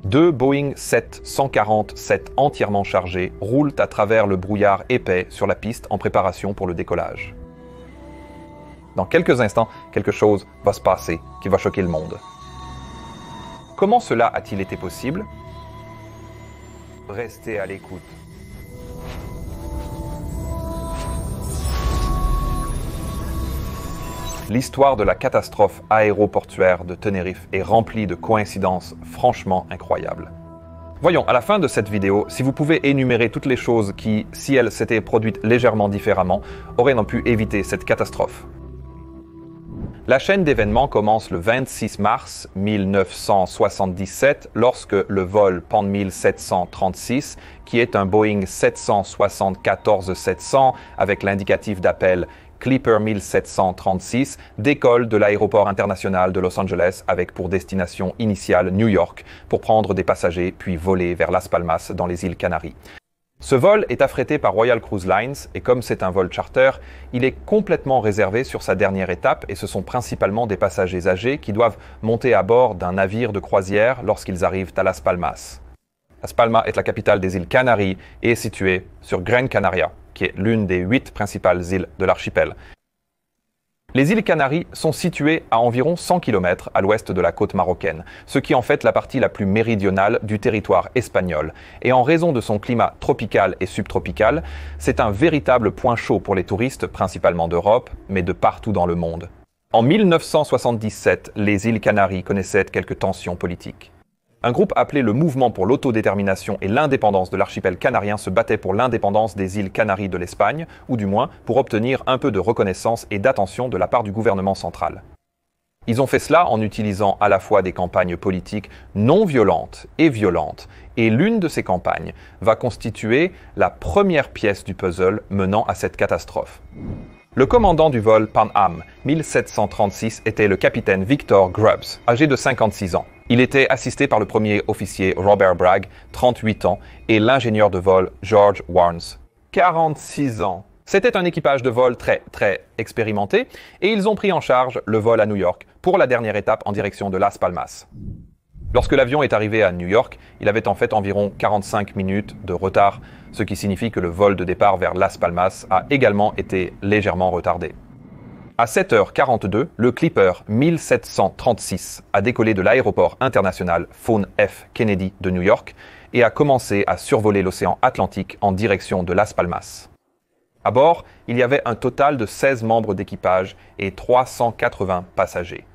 Deux Boeing 747 entièrement chargés roulent à travers le brouillard épais sur la piste en préparation pour le décollage. Dans quelques instants, quelque chose va se passer qui va choquer le monde. Comment cela a-t-il été possible? Restez à l'écoute. L'histoire de la catastrophe aéroportuaire de Tenerife est remplie de coïncidences franchement incroyables. Voyons, à la fin de cette vidéo, si vous pouvez énumérer toutes les choses qui, si elles s'étaient produites légèrement différemment, auraient non pu éviter cette catastrophe. La chaîne d'événements commence le 26 mars 1977 lorsque le vol Pan 1736, qui est un Boeing 774-700 avec l'indicatif d'appel Clipper 1736, décolle de l'aéroport international de Los Angeles avec pour destination initiale New York pour prendre des passagers puis voler vers Las Palmas dans les îles Canaries. Ce vol est affrété par Royal Cruise Lines et comme c'est un vol charter, il est complètement réservé sur sa dernière étape et ce sont principalement des passagers âgés qui doivent monter à bord d'un navire de croisière lorsqu'ils arrivent à Las Palmas. Las Palmas est la capitale des îles Canaries et est située sur Gran Canaria, qui est l'une des 8 principales îles de l'archipel. Les îles Canaries sont situées à environ 100 km à l'ouest de la côte marocaine, ce qui en fait la partie la plus méridionale du territoire espagnol. Et en raison de son climat tropical et subtropical, c'est un véritable point chaud pour les touristes, principalement d'Europe, mais de partout dans le monde. En 1977, les îles Canaries connaissaient quelques tensions politiques. Un groupe appelé le Mouvement pour l'autodétermination et l'indépendance de l'archipel canarien se battait pour l'indépendance des îles Canaries de l'Espagne, ou du moins pour obtenir un peu de reconnaissance et d'attention de la part du gouvernement central. Ils ont fait cela en utilisant à la fois des campagnes politiques non violentes et violentes, et l'une de ces campagnes va constituer la première pièce du puzzle menant à cette catastrophe. Le commandant du vol Pan Am 1736 était le capitaine Victor Grubbs, âgé de 56 ans. Il était assisté par le premier officier Robert Bragg, 38 ans, et l'ingénieur de vol George Warnes, 46 ans. C'était un équipage de vol très expérimenté, et ils ont pris en charge le vol à New York pour la dernière étape en direction de Las Palmas. Lorsque l'avion est arrivé à New York, il avait en fait environ 45 minutes de retard, ce qui signifie que le vol de départ vers Las Palmas a également été légèrement retardé. À 7h42, le Clipper 1736 a décollé de l'aéroport international John F. Kennedy de New York et a commencé à survoler l'océan Atlantique en direction de Las Palmas. À bord, il y avait un total de 16 membres d'équipage et 380 passagers.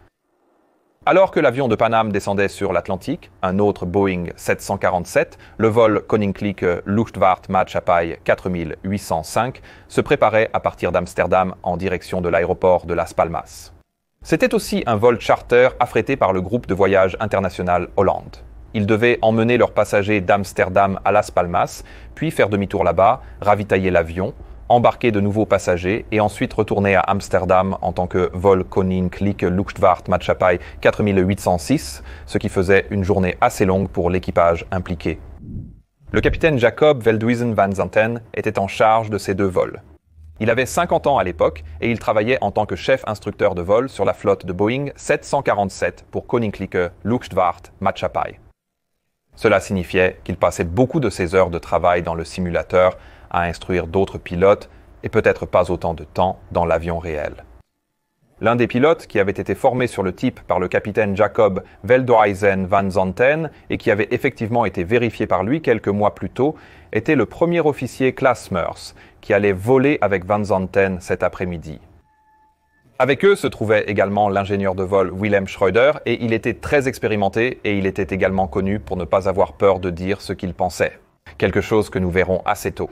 Alors que l'avion de Pan Am descendait sur l'Atlantique, un autre Boeing 747, le vol Koninklijke Luchtvaartmaatschappij 4805, se préparait à partir d'Amsterdam en direction de l'aéroport de Las Palmas. C'était aussi un vol charter affrété par le groupe de voyage international Holland. Ils devaient emmener leurs passagers d'Amsterdam à Las Palmas, puis faire demi-tour là-bas, ravitailler l'avion, embarquer de nouveaux passagers et ensuite retourner à Amsterdam en tant que vol Koninklijke Luchtvaartmaatschappij 4806, ce qui faisait une journée assez longue pour l'équipage impliqué. Le capitaine Jacob Veldhuizen van Zanten était en charge de ces deux vols. Il avait 50 ans à l'époque et il travaillait en tant que chef instructeur de vol sur la flotte de Boeing 747 pour Koninklijke Luchtvaartmaatschappij. Cela signifiait qu'il passait beaucoup de ses heures de travail dans le simulateur à instruire d'autres pilotes et peut-être pas autant de temps dans l'avion réel. L'un des pilotes qui avait été formé sur le type par le capitaine Jacob Veldhuizen van Zanten et qui avait effectivement été vérifié par lui quelques mois plus tôt était le premier officier Klaas Meurs qui allait voler avec van Zanten cet après-midi. Avec eux se trouvait également l'ingénieur de vol Willem Schreuder et il était très expérimenté et il était également connu pour ne pas avoir peur de dire ce qu'il pensait. Quelque chose que nous verrons assez tôt.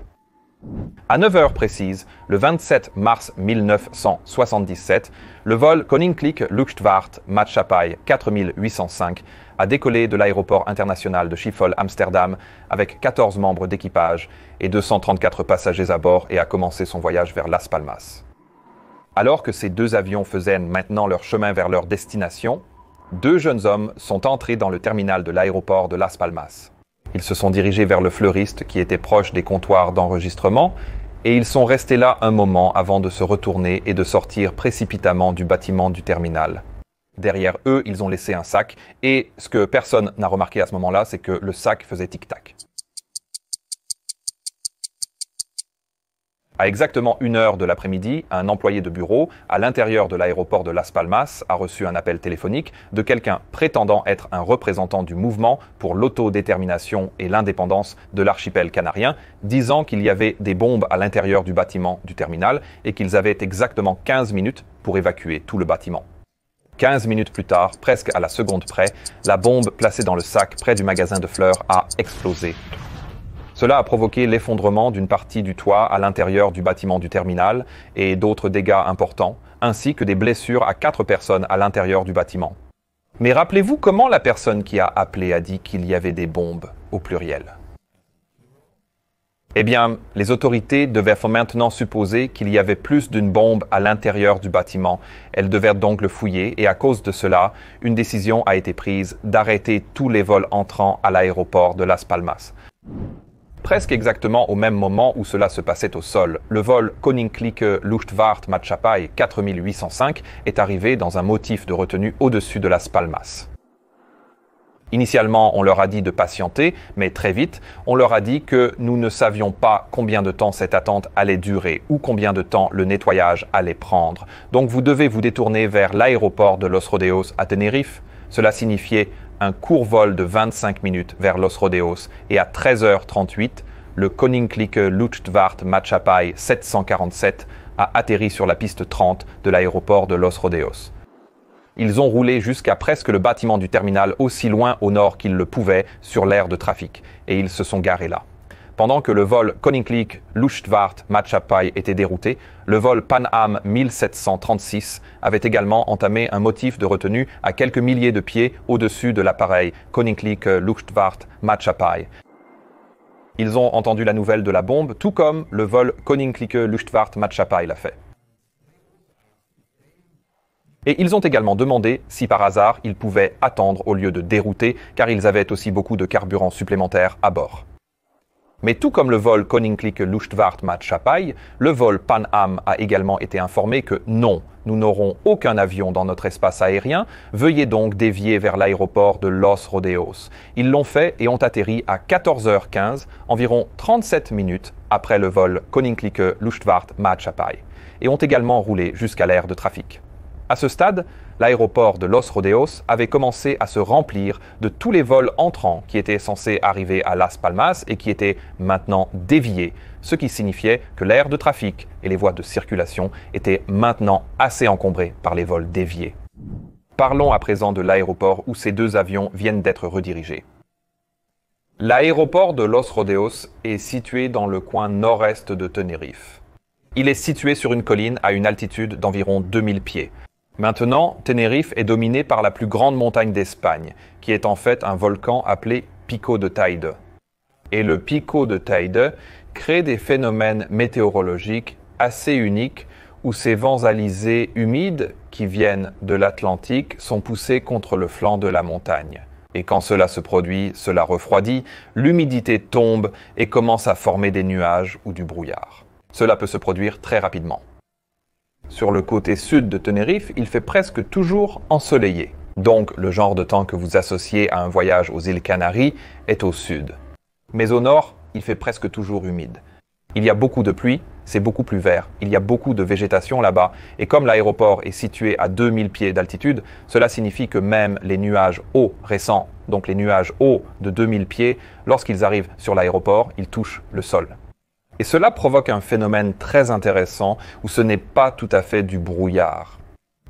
À 9h précises, le 27 mars 1977, le vol Koninklijke Luchtvaartmaatschappij 4805 a décollé de l'aéroport international de Schiphol Amsterdam avec 14 membres d'équipage et 234 passagers à bord et a commencé son voyage vers Las Palmas. Alors que ces deux avions faisaient maintenant leur chemin vers leur destination, deux jeunes hommes sont entrés dans le terminal de l'aéroport de Las Palmas. Ils se sont dirigés vers le fleuriste qui était proche des comptoirs d'enregistrement et ils sont restés là un moment avant de se retourner et de sortir précipitamment du bâtiment du terminal. Derrière eux, ils ont laissé un sac, et ce que personne n'a remarqué à ce moment-là, c'est que le sac faisait tic-tac. À exactement 1h de l'après-midi, un employé de bureau à l'intérieur de l'aéroport de Las Palmas a reçu un appel téléphonique de quelqu'un prétendant être un représentant du mouvement pour l'autodétermination et l'indépendance de l'archipel canarien, disant qu'il y avait des bombes à l'intérieur du bâtiment du terminal et qu'ils avaient exactement 15 minutes pour évacuer tout le bâtiment. 15 minutes plus tard, presque à la seconde près, la bombe placée dans le sac près du magasin de fleurs a explosé. Cela a provoqué l'effondrement d'une partie du toit à l'intérieur du bâtiment du terminal et d'autres dégâts importants, ainsi que des blessures à 4 personnes à l'intérieur du bâtiment. Mais rappelez-vous comment la personne qui a appelé a dit qu'il y avait des bombes, au pluriel. Eh bien, les autorités devaient maintenant supposer qu'il y avait plus d'une bombe à l'intérieur du bâtiment. Elles devaient donc le fouiller et à cause de cela, une décision a été prise d'arrêter tous les vols entrants à l'aéroport de Las Palmas. Presque exactement au même moment où cela se passait au sol, le vol Koninklijke Luchtvaart Maatschappij 4805 est arrivé dans un motif de retenue au-dessus de Las Palmas. Initialement, on leur a dit de patienter, mais très vite, on leur a dit que nous ne savions pas combien de temps cette attente allait durer ou combien de temps le nettoyage allait prendre. Donc vous devez vous détourner vers l'aéroport de Los Rodeos à Tenerife. Cela signifiait un court vol de 25 minutes vers Los Rodeos et à 13h38, le Koninklijke Luchtvaart Maatschappij 747 a atterri sur la piste 30 de l'aéroport de Los Rodeos. Ils ont roulé jusqu'à presque le bâtiment du terminal aussi loin au nord qu'ils le pouvaient sur l'aire de trafic et ils se sont garés là. Pendant que le vol Koninklijke Luchtvaart Maatschappij était dérouté, le vol Pan Am 1736 avait également entamé un motif de retenue à quelques milliers de pieds au-dessus de l'appareil Koninklijke Luchtvaart Maatschappij. Ils ont entendu la nouvelle de la bombe, tout comme le vol Koninklijke Luchtvaart Maatschappij l'a fait. Et ils ont également demandé si par hasard ils pouvaient attendre au lieu de dérouter, car ils avaient aussi beaucoup de carburant supplémentaire à bord. Mais tout comme le vol Koninklijke Luchtvaart Maatschappij, le vol Pan Am a également été informé que non, nous n'aurons aucun avion dans notre espace aérien, veuillez donc dévier vers l'aéroport de Los Rodeos. Ils l'ont fait et ont atterri à 14h15, environ 37 minutes après le vol Koninklijke Luchtvaart Maatschappij, et ont également roulé jusqu'à l'aire de trafic. À ce stade, l'aéroport de Los Rodeos avait commencé à se remplir de tous les vols entrants qui étaient censés arriver à Las Palmas et qui étaient maintenant déviés, ce qui signifiait que l'aire de trafic et les voies de circulation étaient maintenant assez encombrées par les vols déviés. Parlons à présent de l'aéroport où ces deux avions viennent d'être redirigés. L'aéroport de Los Rodeos est situé dans le coin nord-est de Tenerife. Il est situé sur une colline à une altitude d'environ 2000 pieds. Maintenant, Tenerife est dominé par la plus grande montagne d'Espagne, qui est en fait un volcan appelé Pico de Teide. Et le Pico de Teide crée des phénomènes météorologiques assez uniques où ces vents alizés humides qui viennent de l'Atlantique sont poussés contre le flanc de la montagne. Et quand cela se produit, cela refroidit, l'humidité tombe et commence à former des nuages ou du brouillard. Cela peut se produire très rapidement. Sur le côté sud de Tenerife, il fait presque toujours ensoleillé. Donc, le genre de temps que vous associez à un voyage aux îles Canaries est au sud. Mais au nord, il fait presque toujours humide. Il y a beaucoup de pluie, c'est beaucoup plus vert. Il y a beaucoup de végétation là-bas. Et comme l'aéroport est situé à 2000 pieds d'altitude, cela signifie que même les nuages hauts récents, donc les nuages hauts de 2000 pieds, lorsqu'ils arrivent sur l'aéroport, ils touchent le sol. Et cela provoque un phénomène très intéressant où ce n'est pas tout à fait du brouillard.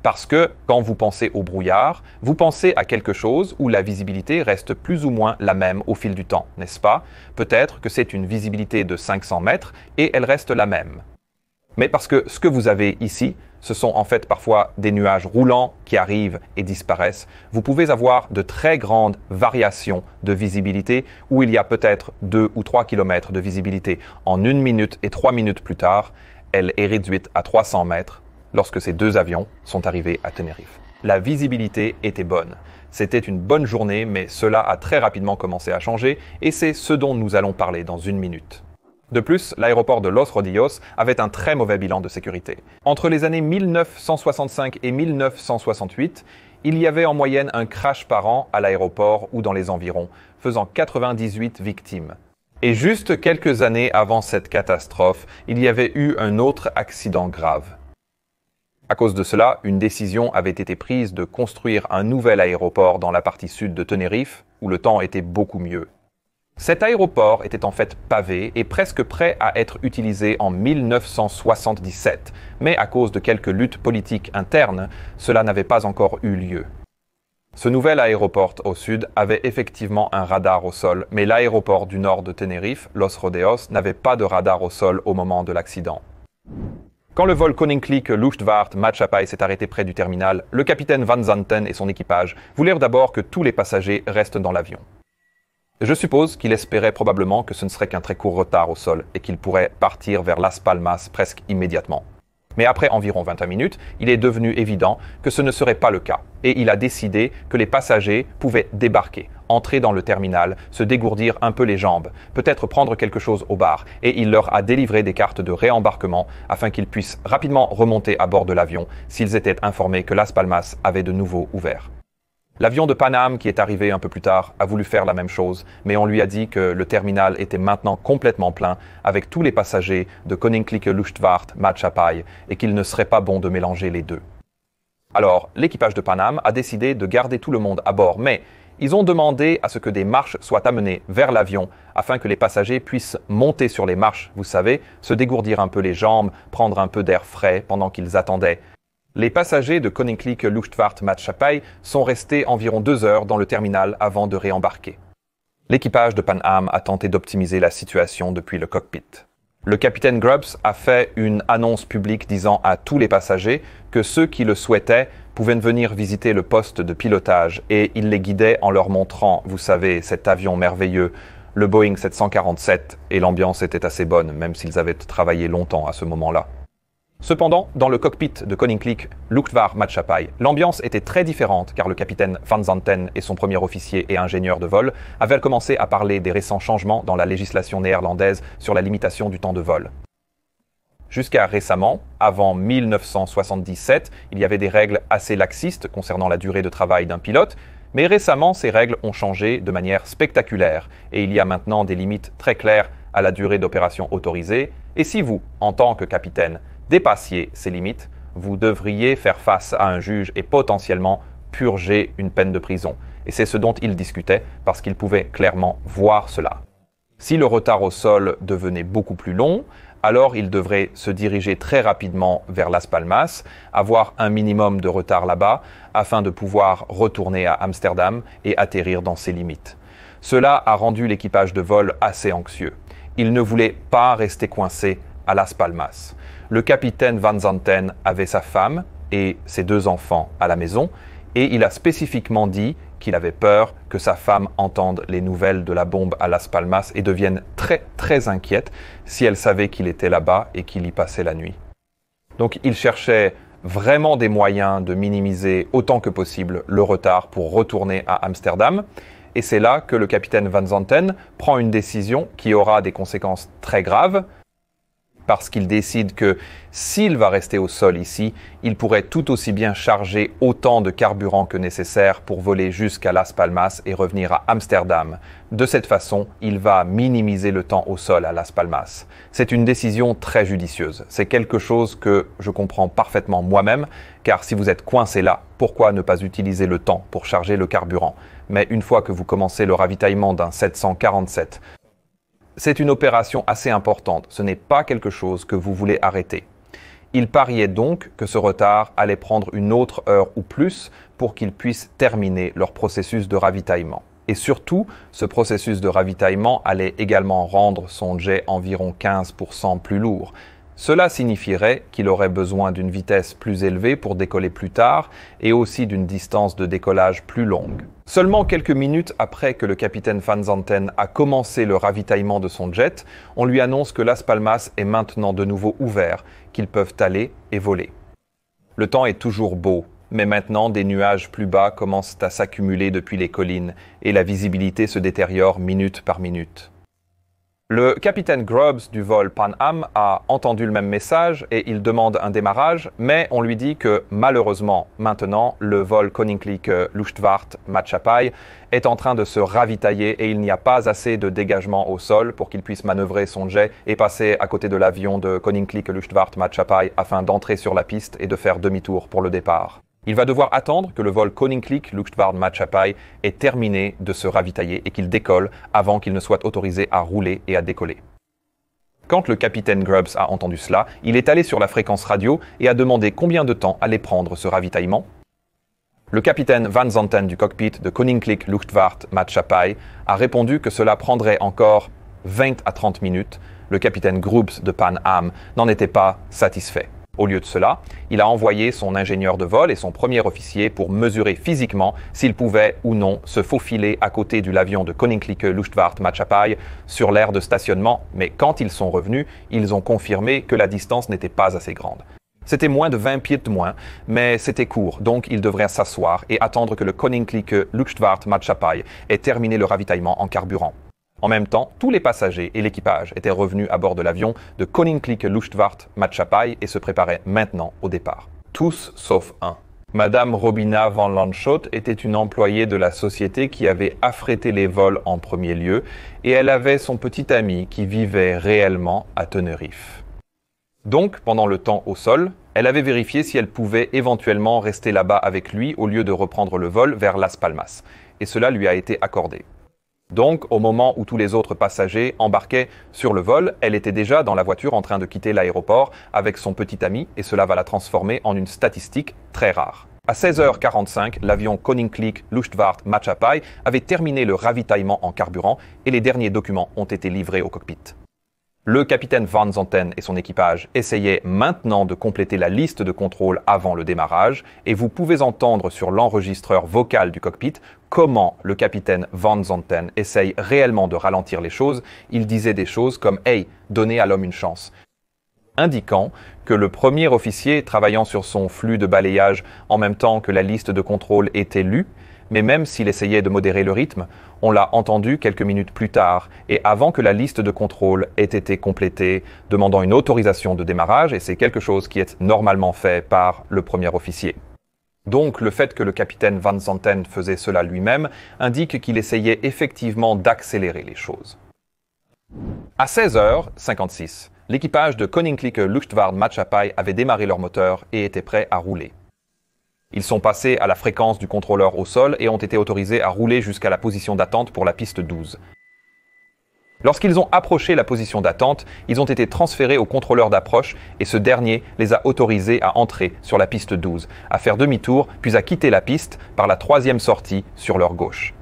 Parce que quand vous pensez au brouillard, vous pensez à quelque chose où la visibilité reste plus ou moins la même au fil du temps, n'est-ce pas? Peut-être que c'est une visibilité de 500 mètres et elle reste la même. Mais parce que ce que vous avez ici, ce sont en fait parfois des nuages roulants qui arrivent et disparaissent. Vous pouvez avoir de très grandes variations de visibilité où il y a peut-être 2 ou 3 km de visibilité. En 1 minute et 3 minutes plus tard, elle est réduite à 300 mètres lorsque ces deux avions sont arrivés à Tenerife. La visibilité était bonne. C'était une bonne journée, mais cela a très rapidement commencé à changer et c'est ce dont nous allons parler dans 1 minute. De plus, l'aéroport de Los Rodeos avait un très mauvais bilan de sécurité. Entre les années 1965 et 1968, Il y avait en moyenne un crash par an à l'aéroport ou dans les environs, faisant 98 victimes. Et juste quelques années avant cette catastrophe, il y avait eu un autre accident grave. À cause de cela, une décision avait été prise de construire un nouvel aéroport dans la partie sud de Tenerife, où le temps était beaucoup mieux. Cet aéroport était en fait pavé et presque prêt à être utilisé en 1977, mais à cause de quelques luttes politiques internes, cela n'avait pas encore eu lieu. Ce nouvel aéroport au sud avait effectivement un radar au sol, mais l'aéroport du nord de Tenerife, Los Rodeos, n'avait pas de radar au sol au moment de l'accident. Quand le vol Koninklijke Luchtvaart Maatschappij s'est arrêté près du terminal, le capitaine Van Zanten et son équipage voulurent d'abord que tous les passagers restent dans l'avion. Je suppose qu'il espérait probablement que ce ne serait qu'un très court retard au sol et qu'il pourrait partir vers Las Palmas presque immédiatement. Mais après environ 21 minutes, il est devenu évident que ce ne serait pas le cas et il a décidé que les passagers pouvaient débarquer, entrer dans le terminal, se dégourdir un peu les jambes, peut-être prendre quelque chose au bar et il leur a délivré des cartes de réembarquement afin qu'ils puissent rapidement remonter à bord de l'avion s'ils étaient informés que Las Palmas avait de nouveau ouvert. L'avion de Pan Am, qui est arrivé un peu plus tard, a voulu faire la même chose, mais on lui a dit que le terminal était maintenant complètement plein avec tous les passagers de Koninklijke Luchtvaart Maatschappij et qu'il ne serait pas bon de mélanger les deux. Alors, l'équipage de Pan Am a décidé de garder tout le monde à bord, mais ils ont demandé à ce que des marches soient amenées vers l'avion afin que les passagers puissent monter sur les marches, vous savez, se dégourdir un peu les jambes, prendre un peu d'air frais pendant qu'ils attendaient. Les passagers de Koninklijke Luchtvaart Maatschappij sont restés environ 2 heures dans le terminal avant de réembarquer. L'équipage de Pan Am a tenté d'optimiser la situation depuis le cockpit. Le capitaine Grubbs a fait une annonce publique disant à tous les passagers que ceux qui le souhaitaient pouvaient venir visiter le poste de pilotage et il les guidait en leur montrant, vous savez, cet avion merveilleux, le Boeing 747, et l'ambiance était assez bonne, même s'ils avaient travaillé longtemps à ce moment-là. Cependant, dans le cockpit de Koninklijke Luchtvaart Maatschappij, l'ambiance était très différente car le capitaine Van Zanten et son premier officier et ingénieur de vol avaient commencé à parler des récents changements dans la législation néerlandaise sur la limitation du temps de vol. Jusqu'à récemment, avant 1977, il y avait des règles assez laxistes concernant la durée de travail d'un pilote, mais récemment, ces règles ont changé de manière spectaculaire et il y a maintenant des limites très claires à la durée d'opération autorisée. Et si vous, en tant que capitaine, dépassiez ces limites, vous devriez faire face à un juge et potentiellement purger une peine de prison. Et c'est ce dont il discutait parce qu'il pouvait clairement voir cela. Si le retard au sol devenait beaucoup plus long, alors il devrait se diriger très rapidement vers Las Palmas, avoir un minimum de retard là-bas afin de pouvoir retourner à Amsterdam et atterrir dans ses limites. Cela a rendu l'équipage de vol assez anxieux. Il ne voulait pas rester coincé à Las Palmas. Le capitaine Van Zanten avait sa femme et ses 2 enfants à la maison et il a spécifiquement dit qu'il avait peur que sa femme entende les nouvelles de la bombe à Las Palmas et devienne très inquiète si elle savait qu'il était là-bas et qu'il y passait la nuit. Donc il cherchait vraiment des moyens de minimiser autant que possible le retard pour retourner à Amsterdam. Et c'est là que le capitaine Van Zanten prend une décision qui aura des conséquences très graves, parce qu'il décide que s'il va rester au sol ici, il pourrait tout aussi bien charger autant de carburant que nécessaire pour voler jusqu'à Las Palmas et revenir à Amsterdam. De cette façon, il va minimiser le temps au sol à Las Palmas. C'est une décision très judicieuse. C'est quelque chose que je comprends parfaitement moi-même, car si vous êtes coincé là, pourquoi ne pas utiliser le temps pour charger le carburant? Mais une fois que vous commencez le ravitaillement d'un 747, c'est une opération assez importante, ce n'est pas quelque chose que vous voulez arrêter. Il pariait donc que ce retard allait prendre une autre heure ou plus pour qu'ils puissent terminer leur processus de ravitaillement. Et surtout, ce processus de ravitaillement allait également rendre son jet environ 15% plus lourd. Cela signifierait qu'il aurait besoin d'une vitesse plus élevée pour décoller plus tard et aussi d'une distance de décollage plus longue. Seulement quelques minutes après que le capitaine Van Zanten a commencé le ravitaillement de son jet, on lui annonce que Las Palmas est maintenant de nouveau ouvert, qu'ils peuvent aller et voler. Le temps est toujours beau, mais maintenant des nuages plus bas commencent à s'accumuler depuis les collines et la visibilité se détériore minute par minute. Le capitaine Grubbs du vol Pan Am a entendu le même message et il demande un démarrage, mais on lui dit que malheureusement, maintenant, le vol Koninklijke Luchtvaart Maatschappij est en train de se ravitailler et il n'y a pas assez de dégagement au sol pour qu'il puisse manœuvrer son jet et passer à côté de l'avion de Koninklijke Luchtvaart Maatschappij afin d'entrer sur la piste et de faire demi-tour pour le départ. Il va devoir attendre que le vol Koninklijke Luchtvaart Maatschappij ait terminé de se ravitailler et qu'il décolle avant qu'il ne soit autorisé à rouler et à décoller. Quand le capitaine Grubbs a entendu cela, il est allé sur la fréquence radio et a demandé combien de temps allait prendre ce ravitaillement. Le capitaine Van Zanten du cockpit de Koninklijke Luchtvaart Maatschappij a répondu que cela prendrait encore 20 à 30 minutes. Le capitaine Grubbs de Pan Am n'en était pas satisfait. Au lieu de cela, il a envoyé son ingénieur de vol et son premier officier pour mesurer physiquement s'ils pouvaient ou non se faufiler à côté de l'avion de Koninklijke Luchtvaart Maatschappij sur l'aire de stationnement, mais quand ils sont revenus, ils ont confirmé que la distance n'était pas assez grande. C'était moins de 20 pieds de moins, mais c'était court, donc ils devraient s'asseoir et attendre que le Koninklijke Luchtvaart Maatschappij ait terminé le ravitaillement en carburant. En même temps, tous les passagers et l'équipage étaient revenus à bord de l'avion de Koninklijke Luchtvaart Maatschappij et se préparaient maintenant au départ. Tous sauf un. Madame Robina van Lanschot était une employée de la société qui avait affrété les vols en premier lieu et elle avait son petit ami qui vivait réellement à Tenerife. Donc, pendant le temps au sol, elle avait vérifié si elle pouvait éventuellement rester là-bas avec lui au lieu de reprendre le vol vers Las Palmas. Et cela lui a été accordé. Donc, au moment où tous les autres passagers embarquaient sur le vol, elle était déjà dans la voiture en train de quitter l'aéroport avec son petit ami et cela va la transformer en une statistique très rare. À 16h45, l'avion Koninklijke Luchtvaart Maatschappij avait terminé le ravitaillement en carburant et les derniers documents ont été livrés au cockpit. Le capitaine Van Zanten et son équipage essayaient maintenant de compléter la liste de contrôle avant le démarrage et vous pouvez entendre sur l'enregistreur vocal du cockpit comment le capitaine Van Zanten essaye réellement de ralentir les choses. Il disait des choses comme « Hey, donnez à l'homme une chance », indiquant que le premier officier travaillant sur son flux de balayage en même temps que la liste de contrôle était lue, mais même s'il essayait de modérer le rythme, on l'a entendu quelques minutes plus tard et avant que la liste de contrôle ait été complétée, demandant une autorisation de démarrage et c'est quelque chose qui est normalement fait par le premier officier. Donc le fait que le capitaine Van Zanten faisait cela lui-même indique qu'il essayait effectivement d'accélérer les choses. À 16h56, l'équipage de Koninklijke Luchtvaart Maatschappij avait démarré leur moteur et était prêt à rouler. Ils sont passés à la fréquence du contrôleur au sol et ont été autorisés à rouler jusqu'à la position d'attente pour la piste 12. Lorsqu'ils ont approché la position d'attente, ils ont été transférés au contrôleur d'approche et ce dernier les a autorisés à entrer sur la piste 12, à faire demi-tour puis à quitter la piste par la troisième sortie sur leur gauche.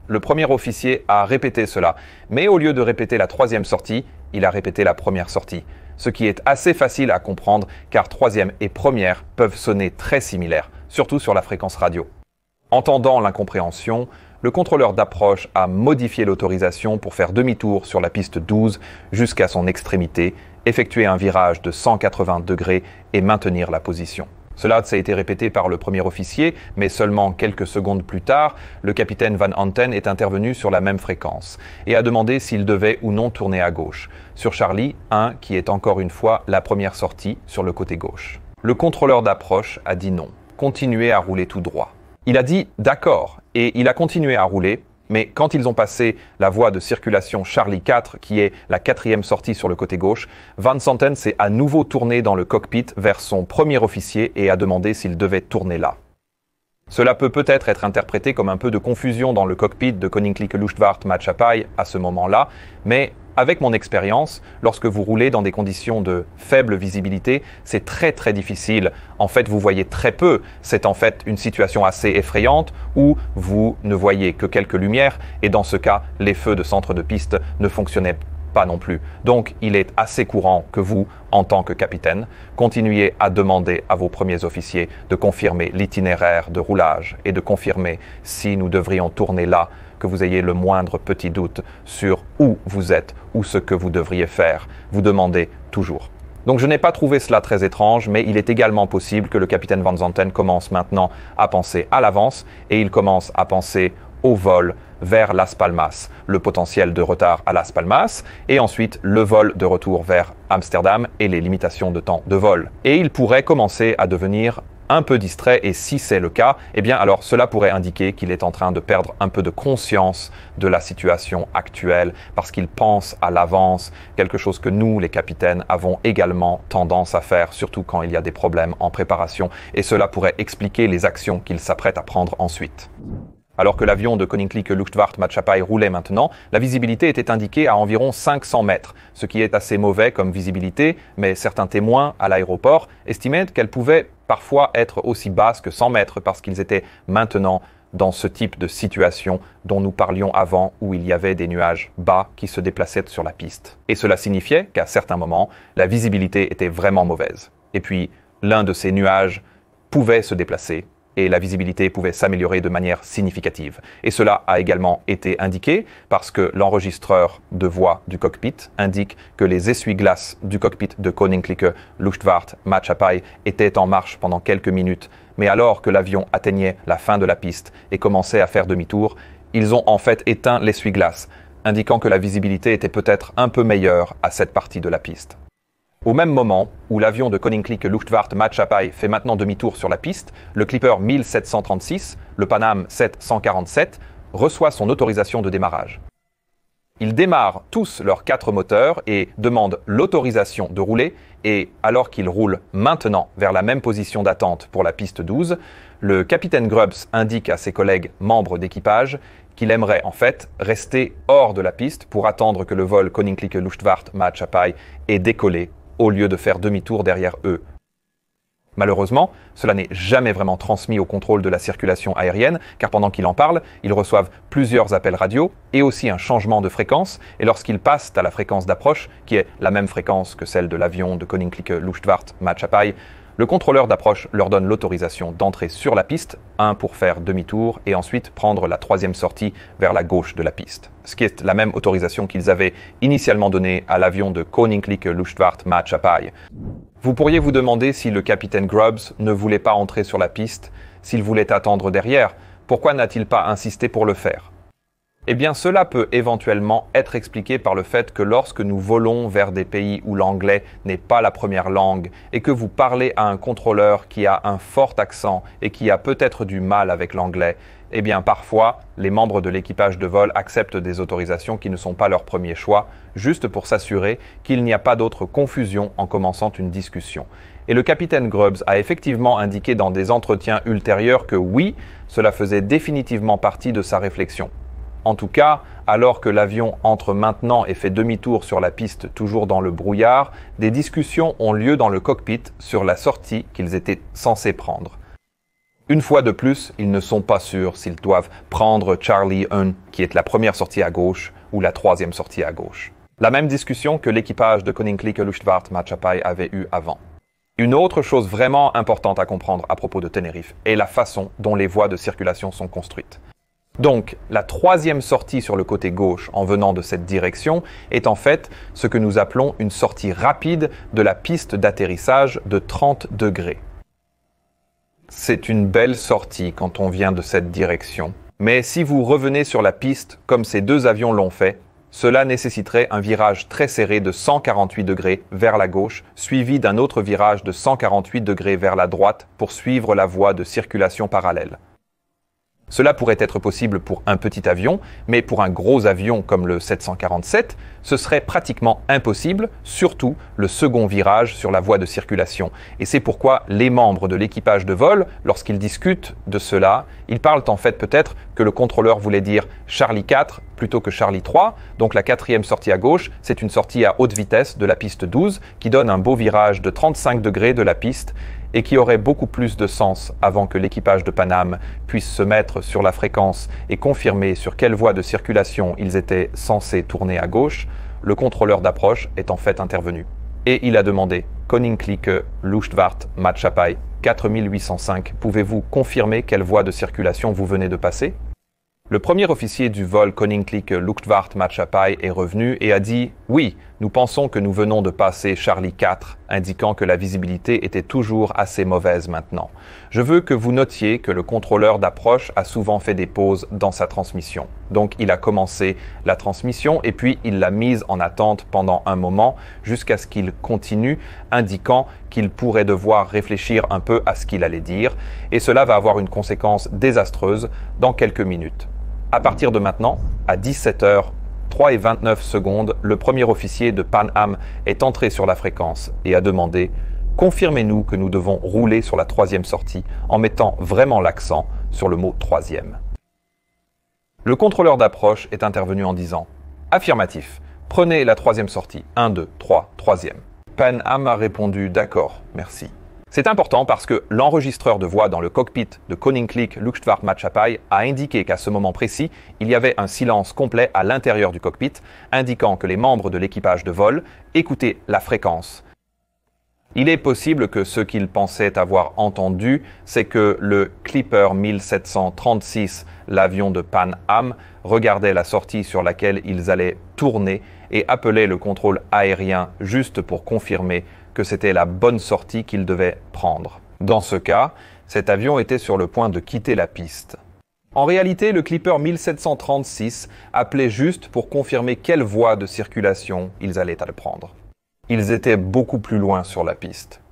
Le premier officier a répété cela, mais au lieu de répéter la troisième sortie, il a répété la première sortie. Ce qui est assez facile à comprendre car troisième et première peuvent sonner très similaires, surtout sur la fréquence radio. Entendant l'incompréhension, le contrôleur d'approche a modifié l'autorisation pour faire demi-tour sur la piste 12 jusqu'à son extrémité, effectuer un virage de 180 degrés et maintenir la position. Cela a été répété par le premier officier, mais seulement quelques secondes plus tard, le capitaine Van Zanten est intervenu sur la même fréquence et a demandé s'il devait ou non tourner à gauche, sur Charlie 1 qui est encore une fois la première sortie sur le côté gauche. Le contrôleur d'approche a dit non, continuez à rouler tout droit. Il a dit d'accord et il a continué à rouler, mais quand ils ont passé la voie de circulation Charlie 4, qui est la quatrième sortie sur le côté gauche, Van Zanten s'est à nouveau tourné dans le cockpit vers son premier officier et a demandé s'il devait tourner là. Cela peut peut-être être interprété comme un peu de confusion dans le cockpit de Koninklijke Luchtvaart Maatschappij à ce moment-là, mais avec mon expérience, lorsque vous roulez dans des conditions de faible visibilité, c'est très difficile. En fait, vous voyez très peu. C'est en fait une situation assez effrayante où vous ne voyez que quelques lumières et dans ce cas, les feux de centre de piste ne fonctionnaient pas non plus. Donc, il est assez courant que vous, en tant que capitaine, continuiez à demander à vos premiers officiers de confirmer l'itinéraire de roulage et de confirmer si nous devrions tourner là, que vous ayez le moindre petit doute sur où vous êtes ou ce que vous devriez faire. Vous demandez toujours. Donc je n'ai pas trouvé cela très étrange, mais il est également possible que le capitaine Van Zanten commence maintenant à penser à l'avance et il commence à penser au vol vers Las Palmas, le potentiel de retard à Las Palmas, et ensuite le vol de retour vers Amsterdam et les limitations de temps de vol. Et il pourrait commencer à devenir un peu distrait, et si c'est le cas, eh bien alors cela pourrait indiquer qu'il est en train de perdre un peu de conscience de la situation actuelle, parce qu'il pense à l'avance, quelque chose que nous, les capitaines, avons également tendance à faire, surtout quand il y a des problèmes en préparation, et cela pourrait expliquer les actions qu'il s'apprête à prendre ensuite. Alors que l'avion de Koninklijke Luchtvaart Maatschappij roulait maintenant, la visibilité était indiquée à environ 500 mètres, ce qui est assez mauvais comme visibilité, mais certains témoins à l'aéroport estimaient qu'elle pouvait parfois être aussi basse que 100 mètres parce qu'ils étaient maintenant dans ce type de situation dont nous parlions avant, où il y avait des nuages bas qui se déplaçaient sur la piste. Et cela signifiait qu'à certains moments, la visibilité était vraiment mauvaise. Et puis, l'un de ces nuages pouvait se déplacer et la visibilité pouvait s'améliorer de manière significative. Et cela a également été indiqué parce que l'enregistreur de voix du cockpit indique que les essuie-glaces du cockpit de Koninklijke Luchtvaart Maatschappij étaient en marche pendant quelques minutes, mais alors que l'avion atteignait la fin de la piste et commençait à faire demi-tour, ils ont en fait éteint l'essuie-glace, indiquant que la visibilité était peut-être un peu meilleure à cette partie de la piste. Au même moment où l'avion de Koninklijke Luchtvaart Maatschappij fait maintenant demi-tour sur la piste, le Clipper 1736, le Pan Am 747, reçoit son autorisation de démarrage. Ils démarrent tous leurs 4 moteurs et demandent l'autorisation de rouler, et alors qu'ils roulent maintenant vers la même position d'attente pour la piste 12, le capitaine Grubbs indique à ses collègues membres d'équipage qu'il aimerait en fait rester hors de la piste pour attendre que le vol Koninklijke Luchtvaart Maatschappij ait décollé au lieu de faire demi-tour derrière eux. Malheureusement, cela n'est jamais vraiment transmis au contrôle de la circulation aérienne, car pendant qu'ils en parlent, ils reçoivent plusieurs appels radio et aussi un changement de fréquence, et lorsqu'ils passent à la fréquence d'approche, qui est la même fréquence que celle de l'avion de Koninklijke Luchtvaart Maatschappij, le contrôleur d'approche leur donne l'autorisation d'entrer sur la piste, pour faire demi-tour et ensuite prendre la 3e sortie vers la gauche de la piste. Ce qui est la même autorisation qu'ils avaient initialement donnée à l'avion de Koninklijke Luchtvaart Maatschappij. Vous pourriez vous demander si le capitaine Grubbs ne voulait pas entrer sur la piste, s'il voulait attendre derrière, pourquoi n'a-t-il pas insisté pour le faire ? Eh bien, cela peut éventuellement être expliqué par le fait que lorsque nous volons vers des pays où l'anglais n'est pas la première langue et que vous parlez à un contrôleur qui a un fort accent et qui a peut-être du mal avec l'anglais, eh bien, parfois, les membres de l'équipage de vol acceptent des autorisations qui ne sont pas leur premier choix, juste pour s'assurer qu'il n'y a pas d'autre confusion en commençant une discussion. Et le capitaine Grubbs a effectivement indiqué dans des entretiens ultérieurs que oui, cela faisait définitivement partie de sa réflexion. En tout cas, alors que l'avion entre maintenant et fait demi-tour sur la piste toujours dans le brouillard, des discussions ont lieu dans le cockpit sur la sortie qu'ils étaient censés prendre. Une fois de plus, ils ne sont pas sûrs s'ils doivent prendre Charlie 1, qui est la première sortie à gauche, ou la 3e sortie à gauche. La même discussion que l'équipage de Koninklijke Luchtvaart Maatschappij avait eue avant. Une autre chose vraiment importante à comprendre à propos de Tenerife est la façon dont les voies de circulation sont construites. Donc, la 3e sortie sur le côté gauche en venant de cette direction est en fait ce que nous appelons une sortie rapide de la piste d'atterrissage de 30 degrés. C'est une belle sortie quand on vient de cette direction. Mais si vous revenez sur la piste comme ces 2 avions l'ont fait, cela nécessiterait un virage très serré de 148 degrés vers la gauche, suivi d'un autre virage de 148 degrés vers la droite pour suivre la voie de circulation parallèle. Cela pourrait être possible pour un petit avion, mais pour un gros avion comme le 747, ce serait pratiquement impossible, surtout le second virage sur la voie de circulation. Et c'est pourquoi les membres de l'équipage de vol, lorsqu'ils discutent de cela, ils parlent en fait peut-être que le contrôleur voulait dire Charlie 4 plutôt que Charlie 3. Donc la 4e sortie à gauche, c'est une sortie à haute vitesse de la piste 12 qui donne un beau virage de 35 degrés de la piste et qui aurait beaucoup plus de sens avant que l'équipage de Pan Am puisse se mettre sur la fréquence et confirmer sur quelle voie de circulation ils étaient censés tourner à gauche, le contrôleur d'approche est en fait intervenu. Et il a demandé « Koninklijke Luchtvaart Maatschappij 4805, pouvez-vous confirmer quelle voie de circulation vous venez de passer ?» Le premier officier du vol Koninklijke Luchtvaartmaatschappij est revenu et a dit « Oui, nous pensons que nous venons de passer Charlie 4, indiquant que la visibilité était toujours assez mauvaise maintenant. Je veux que vous notiez que le contrôleur d'approche a souvent fait des pauses dans sa transmission. Donc il a commencé la transmission et puis il l'a mise en attente pendant un moment jusqu'à ce qu'il continue, indiquant qu'il pourrait devoir réfléchir un peu à ce qu'il allait dire et cela va avoir une conséquence désastreuse dans quelques minutes. À partir de maintenant, à 17h03:29, le premier officier de Pan Am est entré sur la fréquence et a demandé « Confirmez-nous que nous devons rouler sur la troisième sortie en mettant vraiment l'accent sur le mot troisième. » Le contrôleur d'approche est intervenu en disant « Affirmatif, prenez la troisième sortie, 1, 2, 3, troisième. » Pan Am a répondu « D'accord, merci. » C'est important parce que l'enregistreur de voix dans le cockpit de Koninklijke Luchtvaartmaatschappij a indiqué qu'à ce moment précis, il y avait un silence complet à l'intérieur du cockpit, indiquant que les membres de l'équipage de vol écoutaient la fréquence. Il est possible que ce qu'ils pensaient avoir entendu, c'est que le Clipper 1736, l'avion de Pan Am, regardait la sortie sur laquelle ils allaient tourner et appelait le contrôle aérien juste pour confirmer que c'était la bonne sortie qu'ils devaient prendre. Dans ce cas, cet avion était sur le point de quitter la piste. En réalité, le Clipper 1736 appelait juste pour confirmer quelle voie de circulation ils allaient prendre. Ils étaient beaucoup plus loin sur la piste.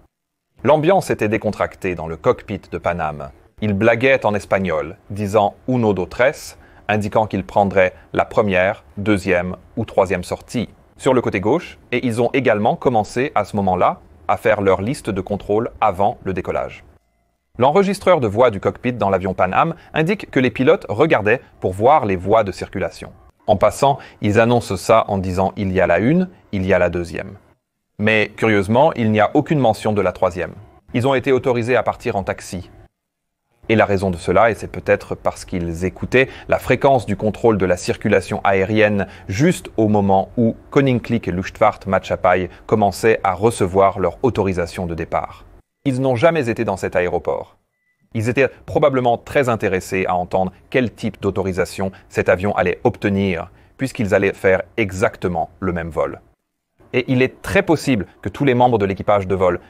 L'ambiance était décontractée dans le cockpit de Pan Am. Ils blaguaient en espagnol, disant « uno, dos, tres », indiquant qu'ils prendraient la première, deuxième ou troisième sortie sur le côté gauche, et ils ont également commencé à ce moment-là à faire leur liste de contrôle avant le décollage. L'enregistreur de voix du cockpit dans l'avion Pan Am indique que les pilotes regardaient pour voir les voies de circulation. En passant, ils annoncent ça en disant « il y a la une, il y a la deuxième ». Mais curieusement, il n'y a aucune mention de la troisième. Ils ont été autorisés à partir en taxi. Et la raison de cela, et c'est peut-être parce qu'ils écoutaient la fréquence du contrôle de la circulation aérienne juste au moment où Koninklijke Luchtvaartmaatschappij commençait à recevoir leur autorisation de départ. Ils n'ont jamais été dans cet aéroport. Ils étaient probablement très intéressés à entendre quel type d'autorisation cet avion allait obtenir, puisqu'ils allaient faire exactement le même vol. Et il est très possible que tous les membres de l'équipage de vol,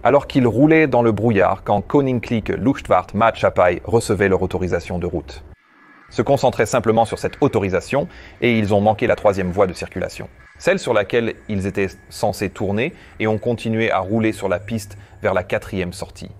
alors qu'ils roulaient dans le brouillard quand Koninklijke Luchtvaartmaatschappij recevait leur autorisation de route, se concentraient simplement sur cette autorisation et ils ont manqué la troisième voie de circulation, celle sur laquelle ils étaient censés tourner et ont continué à rouler sur la piste vers la quatrième sortie.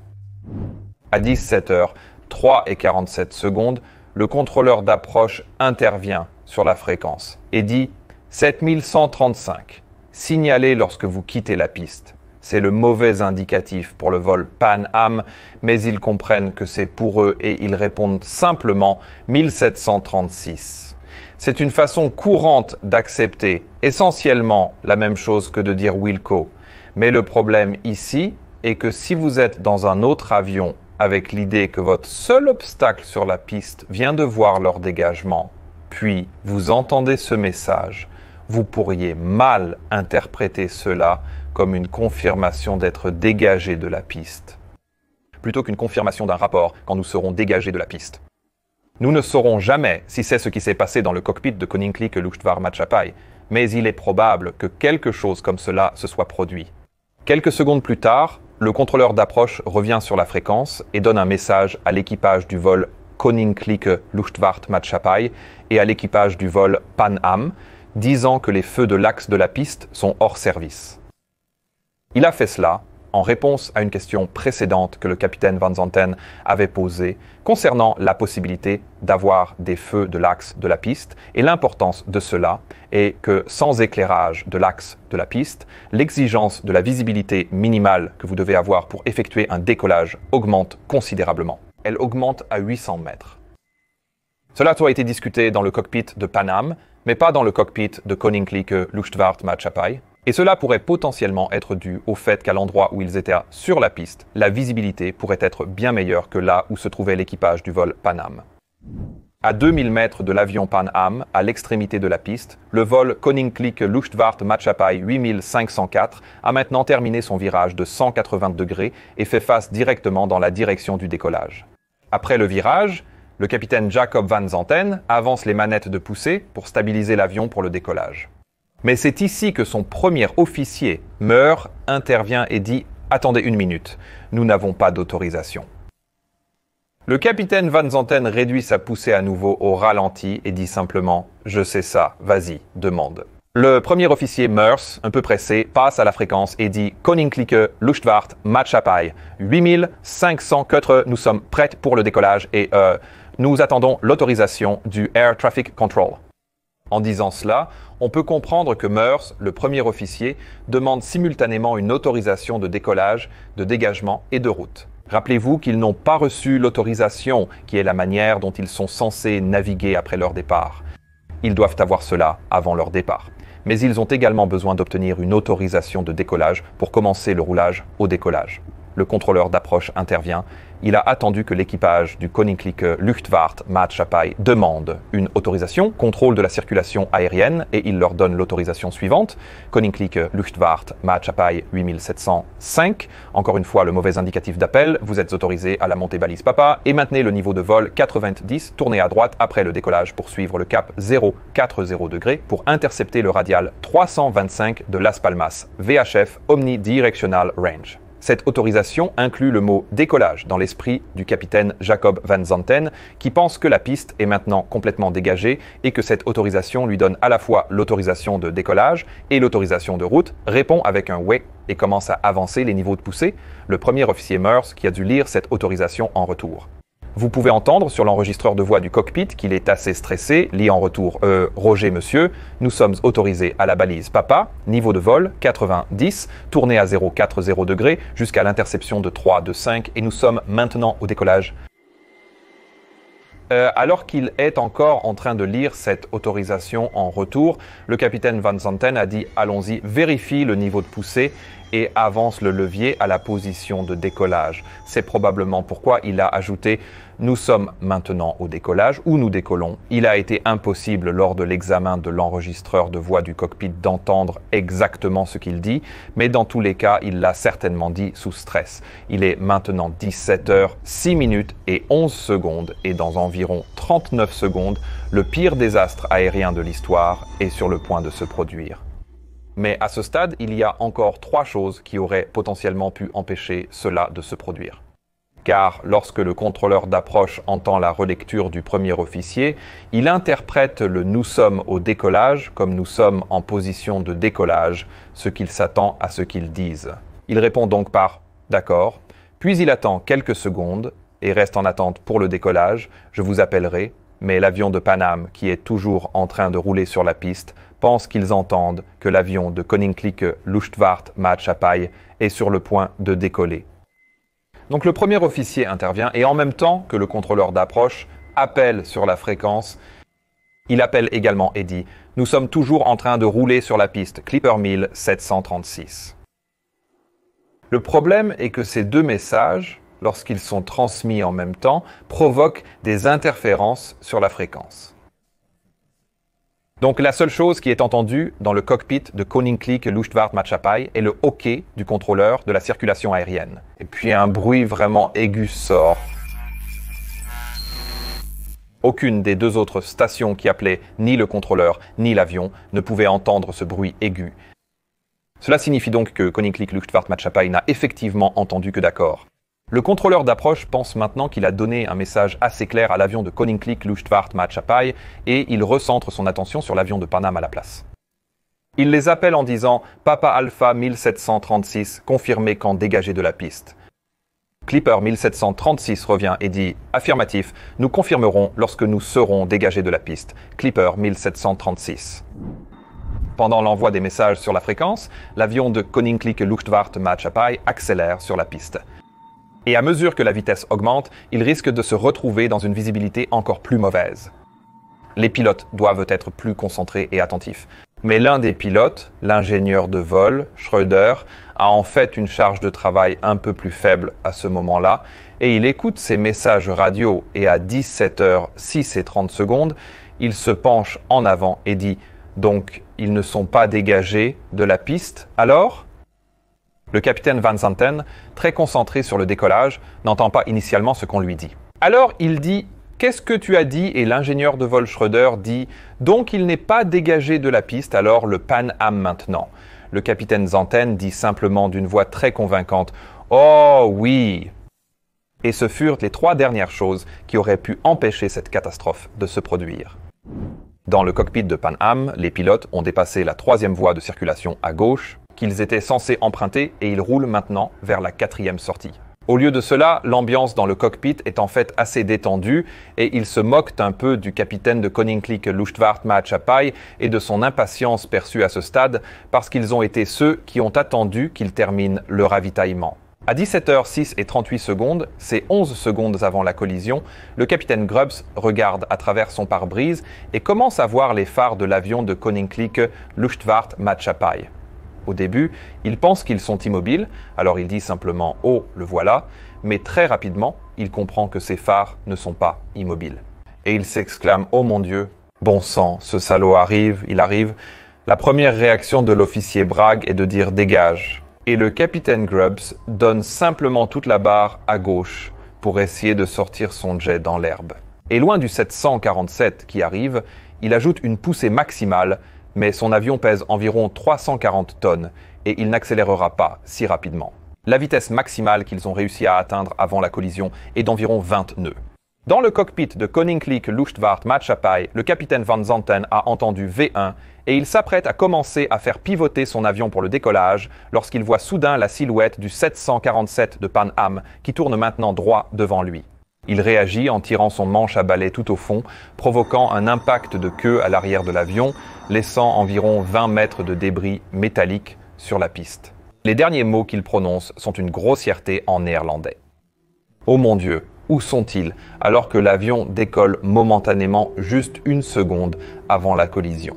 À 17h03:47, le contrôleur d'approche intervient sur la fréquence et dit « 7135, signalez lorsque vous quittez la piste. C'est le mauvais indicatif pour le vol Pan Am, mais ils comprennent que c'est pour eux et ils répondent simplement 1736. C'est une façon courante d'accepter essentiellement la même chose que de dire Wilco. Mais le problème ici est que si vous êtes dans un autre avion avec l'idée que votre seul obstacle sur la piste vient de voir leur dégagement, puis vous entendez ce message, vous pourriez mal interpréter cela comme une confirmation d'être dégagé de la piste, plutôt qu'une confirmation d'un rapport quand nous serons dégagés de la piste. Nous ne saurons jamais si c'est ce qui s'est passé dans le cockpit de Koninklijke Luchtvaartmaatschappij, mais il est probable que quelque chose comme cela se soit produit. Quelques secondes plus tard, le contrôleur d'approche revient sur la fréquence et donne un message à l'équipage du vol Koninklijke Luchtvaartmaatschappij et à l'équipage du vol Pan Am, disant que les feux de l'axe de la piste sont hors service. Il a fait cela en réponse à une question précédente que le capitaine Van Zanten avait posée concernant la possibilité d'avoir des feux de l'axe de la piste et l'importance de cela est que sans éclairage de l'axe de la piste, l'exigence de la visibilité minimale que vous devez avoir pour effectuer un décollage augmente considérablement. Elle augmente à 800 mètres. Cela a été discuté dans le cockpit de Pan Am, mais pas dans le cockpit de Koninklijke Luchtvaartmaatschappij. Et cela pourrait potentiellement être dû au fait qu'à l'endroit où ils étaient sur la piste, la visibilité pourrait être bien meilleure que là où se trouvait l'équipage du vol Pan Am. À 2000 mètres de l'avion Pan Am, à l'extrémité de la piste, le vol Koninklijke Luchtvaartmaatschappij 8504 a maintenant terminé son virage de 180 degrés et fait face directement dans la direction du décollage. Après le virage, Le capitaine Jacob Van Zanten avance les manettes de poussée pour stabiliser l'avion pour le décollage. Mais c'est ici que son premier officier, Meur, intervient et dit « Attendez une minute, nous n'avons pas d'autorisation ». Le capitaine Van Zanten réduit sa poussée à nouveau au ralenti et dit simplement « Je sais ça, vas-y, demande ». Le premier officier Meurs, un peu pressé, passe à la fréquence et dit « Koninklijke Luchtvaart Maatschappij, 8504, nous sommes prêts pour le décollage et nous attendons l'autorisation du Air Traffic Control ». En disant cela, on peut comprendre que Meurs, le premier officier, demande simultanément une autorisation de décollage, de dégagement et de route. Rappelez-vous qu'ils n'ont pas reçu l'autorisation, qui est la manière dont ils sont censés naviguer après leur départ. Ils doivent avoir cela avant leur départ. Mais ils ont également besoin d'obtenir une autorisation de décollage pour commencer le roulage au décollage. Le contrôleur d'approche intervient. Il a attendu que l'équipage du Koninklijke Luchtvaart Maatschappij demande une autorisation, contrôle de la circulation aérienne, et il leur donne l'autorisation suivante. Koninklijke Luchtvaart Maatschappij 8705. Encore une fois, le mauvais indicatif d'appel. Vous êtes autorisé à la montée balise Papa et maintenez le niveau de vol 90. Tournez à droite après le décollage pour suivre le cap 040 degrés pour intercepter le radial 325 de Las Palmas, VHF Omnidirectional Range. Cette autorisation inclut le mot « décollage » dans l'esprit du capitaine Jacob Van Zanten, qui pense que la piste est maintenant complètement dégagée et que cette autorisation lui donne à la fois l'autorisation de décollage et l'autorisation de route, répond avec un « ouais » et commence à avancer les niveaux de poussée, le premier officier Meurs qui a dû lire cette autorisation en retour. Vous pouvez entendre sur l'enregistreur de voix du cockpit qu'il est assez stressé, lit en retour « Roger monsieur, nous sommes autorisés à la balise Papa, niveau de vol 90, tournée à 040 degrés jusqu'à l'interception de 325 et nous sommes maintenant au décollage ». Alors qu'il est encore en train de lire cette autorisation en retour, le capitaine Van Zanten a dit « Allons-y, vérifie le niveau de poussée » et avance le levier à la position de décollage. C'est probablement pourquoi il a ajouté « Nous sommes maintenant au décollage » ou « Nous décollons ». Il a été impossible lors de l'examen de l'enregistreur de voix du cockpit d'entendre exactement ce qu'il dit, mais dans tous les cas, il l'a certainement dit sous stress. Il est maintenant 17h, 6 minutes et 11 secondes et dans environ 39 secondes, le pire désastre aérien de l'histoire est sur le point de se produire. Mais à ce stade, il y a encore 3 choses qui auraient potentiellement pu empêcher cela de se produire. Car lorsque le contrôleur d'approche entend la relecture du premier officier, il interprète le « nous sommes au décollage » comme « nous sommes en position de décollage », ce qu'il s'attend à ce qu'ils disent. Il répond donc par « d'accord », puis il attend quelques secondes et reste en attente pour le décollage, je vous appellerai, mais l'avion de Paname, qui est toujours en train de rouler sur la piste, pense qu'ils entendent que l'avion de Koninklijke Luchtvaart Maatschappij est sur le point de décoller. Donc le premier officier intervient et en même temps que le contrôleur d'approche appelle sur la fréquence, il appelle également et dit « Nous sommes toujours en train de rouler sur la piste Clipper 1736 ». Le problème est que ces deux messages, lorsqu'ils sont transmis en même temps, provoquent des interférences sur la fréquence. Donc la seule chose qui est entendue dans le cockpit de Koninklijke Luchtvaart Maatschappij est le hoquet du contrôleur de la circulation aérienne. Et puis un bruit vraiment aigu sort. Aucune des deux autres stations qui appelaient ni le contrôleur ni l'avion ne pouvait entendre ce bruit aigu. Cela signifie donc que Koninklijke Luchtvaart Maatschappij n'a effectivement entendu que d'accord. Le contrôleur d'approche pense maintenant qu'il a donné un message assez clair à l'avion de Koninklijke Luchtvaart Maatschappij et il recentre son attention sur l'avion de Paname à la place. Il les appelle en disant « Papa Alpha 1736, confirmez quand dégagé de la piste ». Clipper 1736 revient et dit « Affirmatif, nous confirmerons lorsque nous serons dégagés de la piste. Clipper 1736 ». Pendant l'envoi des messages sur la fréquence, l'avion de Koninklijke Luchtvaart Maatschappij accélère sur la piste. Et à mesure que la vitesse augmente, il risque de se retrouver dans une visibilité encore plus mauvaise. Les pilotes doivent être plus concentrés et attentifs. Mais l'un des pilotes, l'ingénieur de vol, Schröder, a en fait une charge de travail un peu plus faible à ce moment-là, et il écoute ses messages radio et à 17h06 et 30 secondes, il se penche en avant et dit « Donc, ils ne sont pas dégagés de la piste, alors ?» Le capitaine Van Zanten, très concentré sur le décollage, n'entend pas initialement ce qu'on lui dit. Alors il dit Qu'est-ce que tu as dit? Et l'ingénieur de vol Schroeder dit « Donc il n'est pas dégagé de la piste, alors le Pan Am maintenant ». Le capitaine Zanten dit simplement d'une voix très convaincante « Oh oui !» Et ce furent les 3 dernières choses qui auraient pu empêcher cette catastrophe de se produire. Dans le cockpit de Pan Am, les pilotes ont dépassé la 3e voie de circulation à gauche, qu'ils étaient censés emprunter, et ils roulent maintenant vers la 4e sortie. Au lieu de cela, l'ambiance dans le cockpit est en fait assez détendue et ils se moquent un peu du capitaine de Koninklijke Luchtvaart Maatschappij et de son impatience perçue à ce stade parce qu'ils ont été ceux qui ont attendu qu'il termine le ravitaillement. À 17h06 et 38 secondes, c'est 11 secondes avant la collision, le capitaine Grubbs regarde à travers son pare-brise et commence à voir les phares de l'avion de Koninklijke Luchtvaart Maatschappij. Au début, il pense qu'ils sont immobiles, alors il dit simplement « Oh, le voilà », mais très rapidement, il comprend que ces phares ne sont pas immobiles. Et il s'exclame « Oh mon Dieu, bon sang, ce salaud arrive, il arrive ». La première réaction de l'officier Bragg est de dire « Dégage ». Et le capitaine Grubbs donne simplement toute la barre à gauche pour essayer de sortir son jet dans l'herbe. Et loin du 747 qui arrive, il ajoute une poussée maximale, mais son avion pèse environ 340 tonnes et il n'accélérera pas si rapidement. La vitesse maximale qu'ils ont réussi à atteindre avant la collision est d'environ 20 nœuds. Dans le cockpit de Koninklijke Luchtvaart Maatschappij, le capitaine Van Zanten a entendu V1 et il s'apprête à commencer à faire pivoter son avion pour le décollage lorsqu'il voit soudain la silhouette du 747 de Pan Am qui tourne maintenant droit devant lui. Il réagit en tirant son manche à balai tout au fond, provoquant un impact de queue à l'arrière de l'avion, laissant environ 20 mètres de débris métalliques sur la piste. Les derniers mots qu'il prononce sont une grossièreté en néerlandais. « Oh mon Dieu, où sont-ils ?» alors que l'avion décolle momentanément juste 1 seconde avant la collision.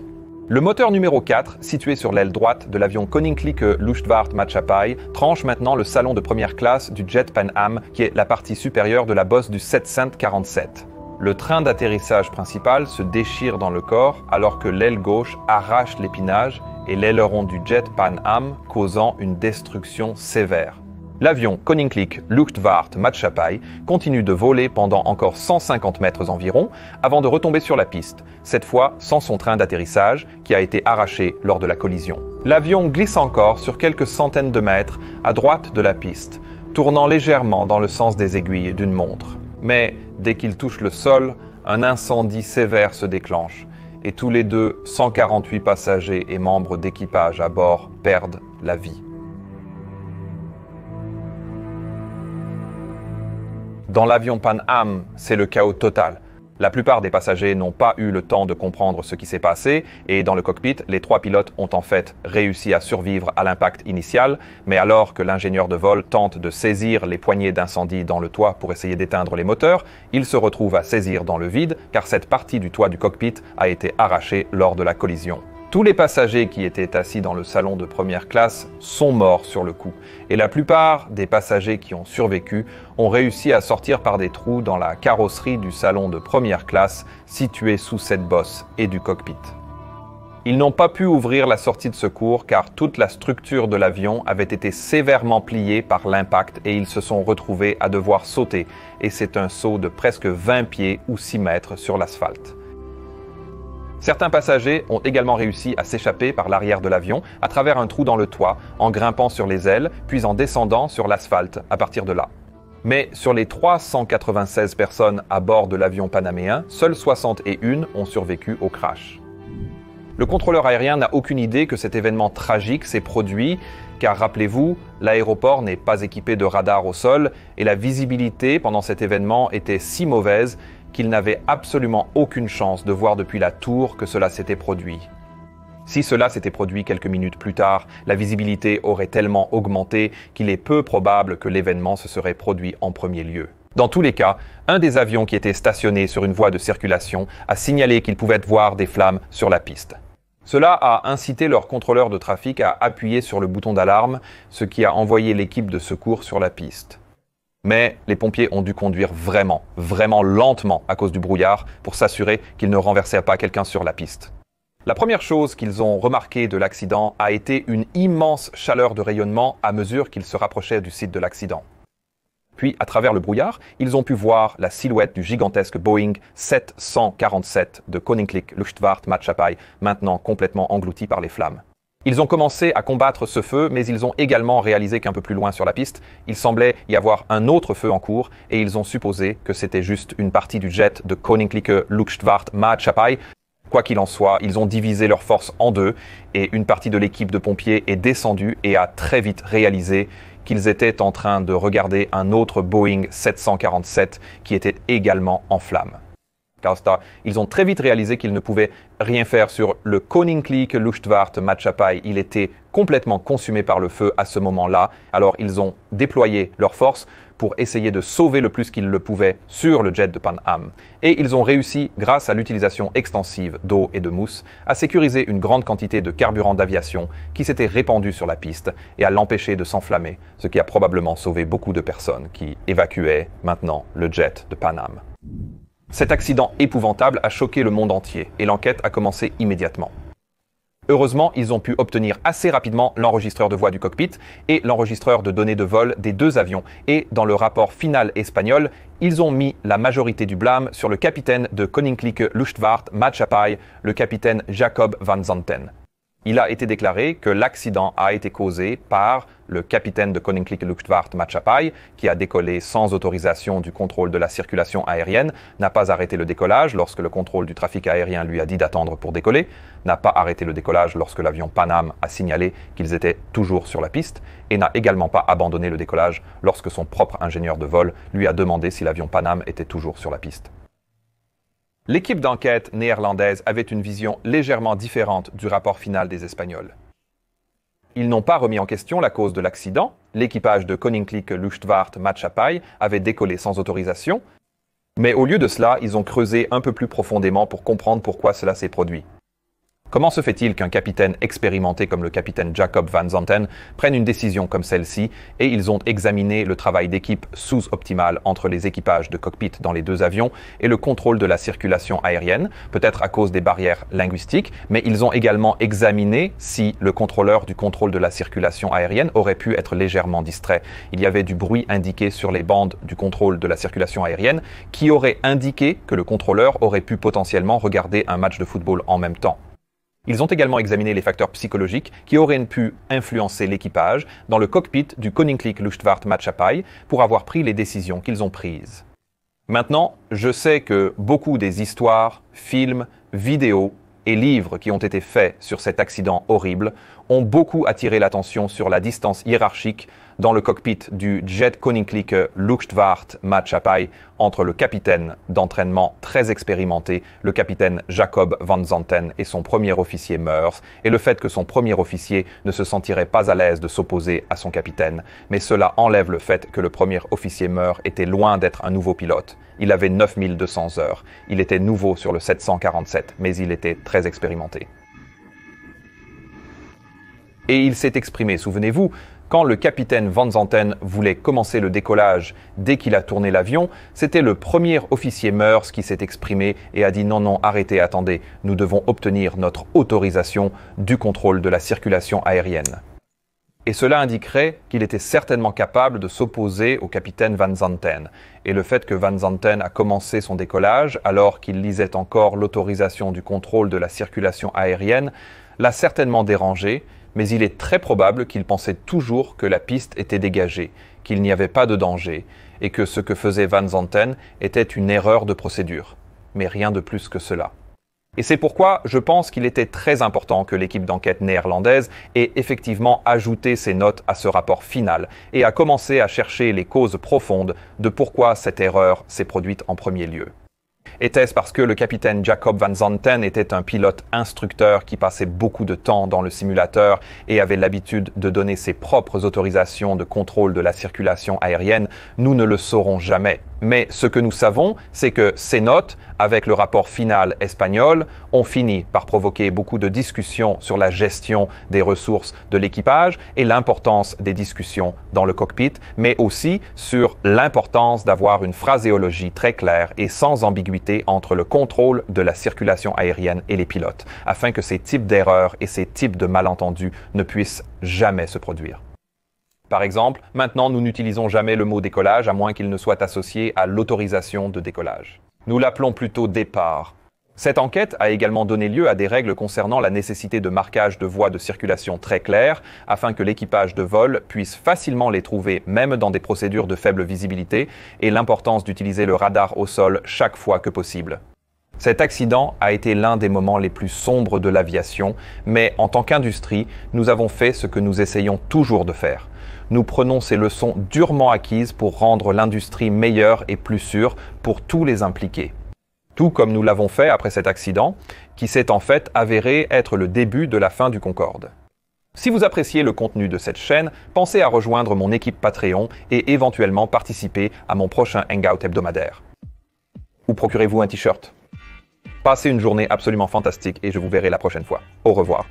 Le moteur numéro 4, situé sur l'aile droite de l'avion Koninklijke Luchtvaart Maatschappij, tranche maintenant le salon de première classe du jet Pan Am, qui est la partie supérieure de la bosse du 747. Le train d'atterrissage principal se déchire dans le corps alors que l'aile gauche arrache l'épinage et l'aileron du jet Pan Am causant une destruction sévère. L'avion Koninklijke Luchtvaart Maatschappij continue de voler pendant encore 150 mètres environ avant de retomber sur la piste, cette fois sans son train d'atterrissage qui a été arraché lors de la collision. L'avion glisse encore sur quelques centaines de mètres à droite de la piste, tournant légèrement dans le sens des aiguilles d'une montre. Mais dès qu'il touche le sol, un incendie sévère se déclenche et tous les 148 passagers et membres d'équipage à bord perdent la vie. Dans l'avion Pan Am, c'est le chaos total. La plupart des passagers n'ont pas eu le temps de comprendre ce qui s'est passé et dans le cockpit, les 3 pilotes ont en fait réussi à survivre à l'impact initial, mais alors que l'ingénieur de vol tente de saisir les poignées d'incendie dans le toit pour essayer d'éteindre les moteurs, il se retrouve à saisir dans le vide car cette partie du toit du cockpit a été arrachée lors de la collision. Tous les passagers qui étaient assis dans le salon de première classe sont morts sur le coup, et la plupart des passagers qui ont survécu ont réussi à sortir par des trous dans la carrosserie du salon de première classe situé sous cette bosse et du cockpit. Ils n'ont pas pu ouvrir la sortie de secours car toute la structure de l'avion avait été sévèrement pliée par l'impact et ils se sont retrouvés à devoir sauter, et c'est un saut de presque 20 pieds ou 6 mètres sur l'asphalte. Certains passagers ont également réussi à s'échapper par l'arrière de l'avion à travers un trou dans le toit, en grimpant sur les ailes, puis en descendant sur l'asphalte à partir de là. Mais sur les 396 personnes à bord de l'avion panaméen, seules 61 ont survécu au crash. Le contrôleur aérien n'a aucune idée que cet événement tragique s'est produit, car rappelez-vous, l'aéroport n'est pas équipé de radar au sol et la visibilité pendant cet événement était si mauvaise qu'il n'avait absolument aucune chance de voir depuis la tour que cela s'était produit. Si cela s'était produit quelques minutes plus tard, la visibilité aurait tellement augmenté qu'il est peu probable que l'événement se serait produit en premier lieu. Dans tous les cas, un des avions qui était stationné sur une voie de circulation a signalé qu'il pouvait voir des flammes sur la piste. Cela a incité leur contrôleur de trafic à appuyer sur le bouton d'alarme, ce qui a envoyé l'équipe de secours sur la piste. Mais les pompiers ont dû conduire vraiment lentement à cause du brouillard pour s'assurer qu'ils ne renversaient pas quelqu'un sur la piste. La première chose qu'ils ont remarqué de l'accident a été une immense chaleur de rayonnement à mesure qu'ils se rapprochaient du site de l'accident. Puis, à travers le brouillard, ils ont pu voir la silhouette du gigantesque Boeing 747 de Koninklijke Luchtvaart Maatschappij, maintenant complètement englouti par les flammes. Ils ont commencé à combattre ce feu, mais ils ont également réalisé qu'un peu plus loin sur la piste, il semblait y avoir un autre feu en cours, et ils ont supposé que c'était juste une partie du jet de Koninklijke Luchtvaart Maatschappij. Quoi qu'il en soit, ils ont divisé leurs forces en deux, et une partie de l'équipe de pompiers est descendue et a très vite réalisé qu'ils étaient en train de regarder un autre Boeing 747 qui était également en flammes. Ils ont très vite réalisé qu'ils ne pouvaient rien faire sur le Koninklijke Luchtvaart Maatschappij. Il était complètement consumé par le feu à ce moment-là. Alors ils ont déployé leurs forces pour essayer de sauver le plus qu'ils le pouvaient sur le jet de Pan Am. Et ils ont réussi, grâce à l'utilisation extensive d'eau et de mousse, à sécuriser une grande quantité de carburant d'aviation qui s'était répandu sur la piste et à l'empêcher de s'enflammer, ce qui a probablement sauvé beaucoup de personnes qui évacuaient maintenant le jet de Pan Am. Cet accident épouvantable a choqué le monde entier et l'enquête a commencé immédiatement. Heureusement, ils ont pu obtenir assez rapidement l'enregistreur de voix du cockpit et l'enregistreur de données de vol des deux avions. Et dans le rapport final espagnol, ils ont mis la majorité du blâme sur le capitaine de Koninklijke Luchtvaart Maatschappij, le capitaine Jacob van Zanten. Il a été déclaré que l'accident a été causé par le capitaine de Koninklijke Luchtvaart Maatschappij, qui a décollé sans autorisation du contrôle de la circulation aérienne, n'a pas arrêté le décollage lorsque le contrôle du trafic aérien lui a dit d'attendre pour décoller, n'a pas arrêté le décollage lorsque l'avion Pan Am a signalé qu'ils étaient toujours sur la piste, et n'a également pas abandonné le décollage lorsque son propre ingénieur de vol lui a demandé si l'avion Pan Am était toujours sur la piste. L'équipe d'enquête néerlandaise avait une vision légèrement différente du rapport final des Espagnols. Ils n'ont pas remis en question la cause de l'accident. L'équipage de Koninklijke Luchtvaart Maatschappij avait décollé sans autorisation. Mais au lieu de cela, ils ont creusé un peu plus profondément pour comprendre pourquoi cela s'est produit. Comment se fait-il qu'un capitaine expérimenté comme le capitaine Jacob van Zanten prenne une décision comme celle-ci et ils ont examiné le travail d'équipe sous-optimal entre les équipages de cockpit dans les deux avions et le contrôle de la circulation aérienne, peut-être à cause des barrières linguistiques, mais ils ont également examiné si le contrôleur du contrôle de la circulation aérienne aurait pu être légèrement distrait. Il y avait du bruit indiqué sur les bandes du contrôle de la circulation aérienne qui aurait indiqué que le contrôleur aurait pu potentiellement regarder un match de football en même temps. Ils ont également examiné les facteurs psychologiques qui auraient pu influencer l'équipage dans le cockpit du Koninklijke Luchtvaart Maatschappij pour avoir pris les décisions qu'ils ont prises. Maintenant, je sais que beaucoup des histoires, films, vidéos et livres qui ont été faits sur cet accident horrible ont beaucoup attiré l'attention sur la distance hiérarchique dans le cockpit du jet Koninklijke Luchtvaart Maatschappij entre le capitaine d'entraînement très expérimenté, le capitaine Jacob van Zanten, et son premier officier Meurs, et le fait que son premier officier ne se sentirait pas à l'aise de s'opposer à son capitaine. Mais cela enlève le fait que le premier officier Meurs était loin d'être un nouveau pilote. Il avait 9200 heures. Il était nouveau sur le 747, mais il était très expérimenté. Et il s'est exprimé, souvenez-vous, quand le capitaine Van Zanten voulait commencer le décollage dès qu'il a tourné l'avion, c'était le premier officier Meurs qui s'est exprimé et a dit « Non, non, arrêtez, attendez, nous devons obtenir notre autorisation du contrôle de la circulation aérienne. » Et cela indiquerait qu'il était certainement capable de s'opposer au capitaine Van Zanten. Et le fait que Van Zanten a commencé son décollage alors qu'il lisait encore l'autorisation du contrôle de la circulation aérienne l'a certainement dérangé, mais il est très probable qu'il pensait toujours que la piste était dégagée, qu'il n'y avait pas de danger, et que ce que faisait Van Zanten était une erreur de procédure. Mais rien de plus que cela. Et c'est pourquoi je pense qu'il était très important que l'équipe d'enquête néerlandaise ait effectivement ajouté ses notes à ce rapport final et a commencé à chercher les causes profondes de pourquoi cette erreur s'est produite en premier lieu. Était-ce parce que le capitaine Jacob van Zanten était un pilote instructeur qui passait beaucoup de temps dans le simulateur et avait l'habitude de donner ses propres autorisations de contrôle de la circulation aérienne? Nous ne le saurons jamais. Mais ce que nous savons, c'est que ces notes, avec le rapport final espagnol, ont fini par provoquer beaucoup de discussions sur la gestion des ressources de l'équipage et l'importance des discussions dans le cockpit, mais aussi sur l'importance d'avoir une phraséologie très claire et sans ambiguïté entre le contrôle de la circulation aérienne et les pilotes, afin que ces types d'erreurs et ces types de malentendus ne puissent jamais se produire. Par exemple, maintenant nous n'utilisons jamais le mot décollage à moins qu'il ne soit associé à l'autorisation de décollage. Nous l'appelons plutôt départ. Cette enquête a également donné lieu à des règles concernant la nécessité de marquage de voies de circulation très claires, afin que l'équipage de vol puisse facilement les trouver même dans des procédures de faible visibilité, et l'importance d'utiliser le radar au sol chaque fois que possible. Cet accident a été l'un des moments les plus sombres de l'aviation, mais en tant qu'industrie, nous avons fait ce que nous essayons toujours de faire. Nous prenons ces leçons durement acquises pour rendre l'industrie meilleure et plus sûre pour tous les impliqués. Tout comme nous l'avons fait après cet accident, qui s'est en fait avéré être le début de la fin du Concorde. Si vous appréciez le contenu de cette chaîne, pensez à rejoindre mon équipe Patreon et éventuellement participer à mon prochain Hangout hebdomadaire. Ou procurez-vous un t-shirt. Passez une journée absolument fantastique et je vous verrai la prochaine fois. Au revoir.